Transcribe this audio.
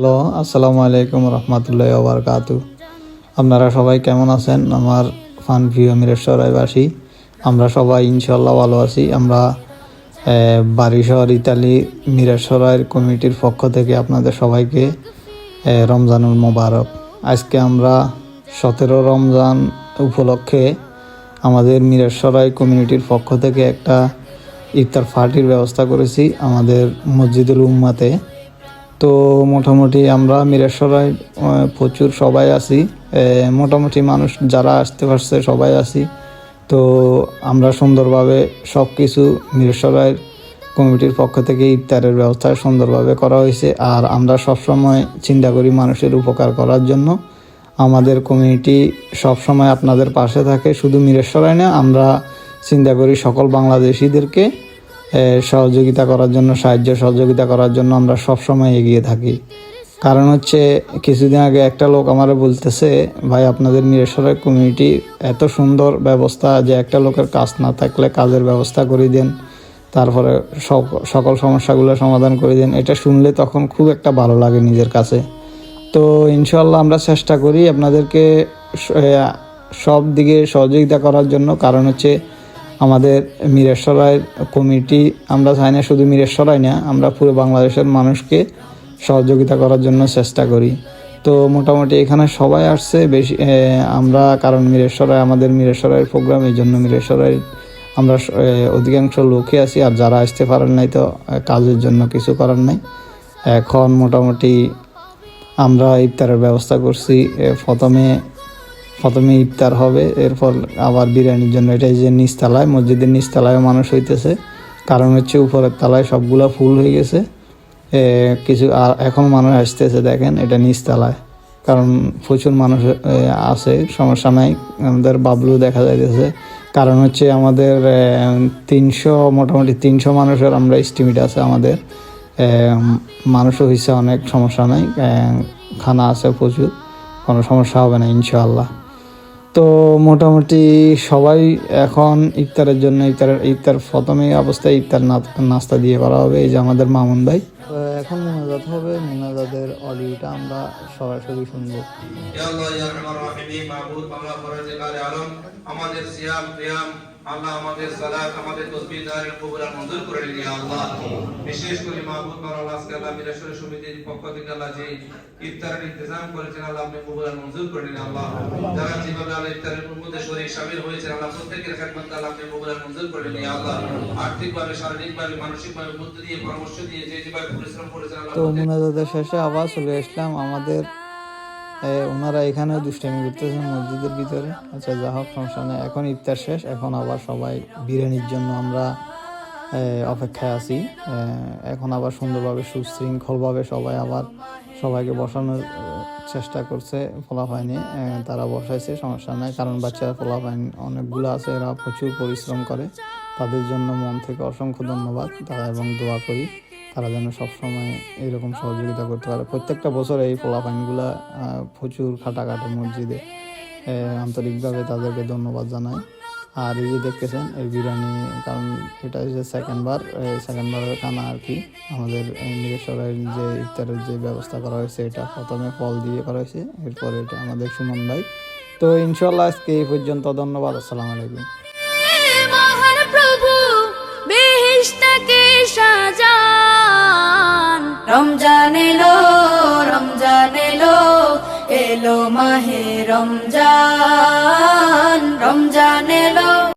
Hello, আসসালামু আলাইকুম রহমতুল্লাহি ওয়া বারাকাতুহু। আপনারা সবাই কেমন আছেন? আমার প্রিয় মিরেশ্বরাইবাসী, আমরা সবাই ইনশাল্লাহ ভালো আছি। আমরা বারিশহর ইতালি মিরেশ্বরাইয়ের কমিটির পক্ষ থেকে আপনাদের সবাইকে রমজানুল মোবারক। আজকে আমরা 17 রমজান উপলক্ষে আমাদের মিরেশ্বরাই কমিউনিটির পক্ষ থেকে একটা ইফতার পার্টির ব্যবস্থা করেছি আমাদের মসজিদুল উম্মাতে। তো মোটামুটি আমরা মিরেশ্বরাই প্রচুর সবাই আছি, মোটামুটি মানুষ যারা আসতে পারছে সবাই আছি। তো আমরা সুন্দরভাবে সব কিছু মিরেশ্বরাইয়ের কমিটির পক্ষ থেকে ইফতারের ব্যবস্থা সুন্দরভাবে করা হয়েছে। আর আমরা সবসময় চিন্তা করি মানুষের উপকার করার জন্য। আমাদের কমিউনিটি সবসময় আপনাদের পাশে থাকে, শুধু মিরেশ্বরাই না, আমরা চিন্তা করি সকল বাংলাদেশিদেরকে সহযোগিতা করার জন্য, সাহায্য সহযোগিতা করার জন্য আমরা সবসময় এগিয়ে থাকি। কারণ হচ্ছে কিছুদিন আগে একটা লোক আমারে বলতেছে, ভাই আপনাদের মিরেশ্বরাই কমিউনিটি এত সুন্দর ব্যবস্থা যে একটা লোকের কাজ না থাকলে কাজের ব্যবস্থা করে দেন, তারপরে সকল সমস্যাগুলো সমাধান করে দেন। এটা শুনলে তখন খুব একটা ভালো লাগে নিজের কাছে। তো ইনশাল্লাহ আমরা চেষ্টা করি আপনাদেরকে সব দিকে সহযোগিতা করার জন্য। কারণ হচ্ছে আমাদের মিরেশ্বরাইয়ের কমিটি, আমরা চাই না শুধু মিরেশ্বরাই না, আমরা পুরো বাংলাদেশের মানুষকে সহযোগিতা করার জন্য চেষ্টা করি। তো মোটামুটি এখানে সবাই আসছে বেশি আমরা, কারণ মিরেশ্বরাই আমাদের মিরেশ্বরাইয়ের প্রোগ্রাম, এই জন্য মিরেশ্বরাই আমরা অধিকাংশ লোকই আছি। আর যারা আসতে পারেন নাই তো কাজের জন্য কিছু করার নাই। এখন মোটামুটি আমরা ইফতারের ব্যবস্থা করছি। প্রথমে ইফতার হবে, এরপর আবার বিরিয়ানির জন্য এটাই যে নিচতলায়, মসজিদের নিচতলায় মানুষ হইতেছে। কারণ হচ্ছে উপরের তলায় সবগুলা ফুল হয়ে গেছে, কিছু আর এখন মানুষ আসতেছে। দেখেন এটা নিচতলায়, কারণ প্রচুর মানুষ আছে, সমস্যা নাই। আমাদের বাবলু দেখা যাইতেছে। কারণ হচ্ছে আমাদের মোটামুটি 300 মানুষের আমরা এস্টিমেট আছে আমাদের। মানুষও হয়েছে অনেক, সমস্যা নাই, খানা আছে প্রচুর, কোনো সমস্যা হবে না ইনশাআল্লাহ। তো মোটামুটি সবাই এখন ইফতারের জন্য ইফতার প্রথমে অবস্থায় ইফতার নাস্তা দিয়ে করা হবে। এই যে আমাদের মামুন ভাই, এখন মোনাজাত হবে, মোনাজাতের অডিওটা আমরা সরাসরি শুনবো। আমাদের সিয়াম কিয়াম আল্লাহ, আমাদের সালাত, আমাদের তাসবিহ দারের কবুল আর মঞ্জুর করে নিন ইয়া আল্লাহ। বিশেষ করে মাহবুব মাওলানা আজকে আল্লাহ মিরেশ্বরাই সমিতির পক্ষ থেকে আল্লাহ যে ইফতারের ইন্তজাম করেছেন, আল্লাহ আপনি কবুল আর মঞ্জুর করে নিন আল্লাহ। যারা যেভাবে আল্লাহ ইফতারের মধ্যে শরীর শামিল হয়েছেন, আল্লাহ প্রত্যেকের খেদমত আল্লাহ আপনি কবুল আর মঞ্জুর করে নিন ইয়া আল্লাহ। আর্থিকভাবে, শারীরিকভাবে, মানসিকভাবে বুদ্ধি দিয়ে, পরামর্শ দিয়ে যে যেভাবে পরিশ্রম করেছেন আল্লাহ। তো মোনাজাতের শেষে আবার চলে আসলাম আমাদের, ওনারা এখানে দুষ্টামি করতেছেন মসজিদের ভিতরে। আচ্ছা, যা হোক, সমস্যা নেই। এখন ইফতার শেষ, এখন আবার সবাই বিরিয়ানির জন্য আমরা অপেক্ষায় আছি। এখন আবার সুন্দরভাবে সুশৃঙ্খলভাবে সবাই আবার সবাইকে বসানোর চেষ্টা করছে। ফলাফাইনে তারা বসাইছে, সমস্যা নাই। কারণ বাচ্চারা ফলাফাইন অনেকগুলো আছে, এরা প্রচুর পরিশ্রম করে। তাদের জন্য মন থেকে অসংখ্য ধন্যবাদ তারা, এবং দোয়া করি তারা যেন সবসময় এইরকম সহযোগিতা করতে পারে। প্রত্যেকটা বছর এই ফলাফাইনগুলা প্রচুর খাটাখাটি মসজিদে, আন্তরিকভাবে তাদেরকে ধন্যবাদ জানাই। আর এই যে দেখতেছেন এই বিরিয়ানি, কারণ এটা হচ্ছে সেকেন্ডবারের খানা আর কি। আমাদের মিরেশ্বরাইয়ের যে ইফতারের যে ব্যবস্থা করা হয়েছে, এটা প্রথমে ফল দিয়ে করা হয়েছে, এরপর এটা আমাদের সুমন ভাই। তো ইনশাল্লাহ আজকে এই পর্যন্ত, ধন্যবাদ, আসসালামু আলাইকুম। রমজান এলো, রমজান এলো, এলো মাহে রমজান।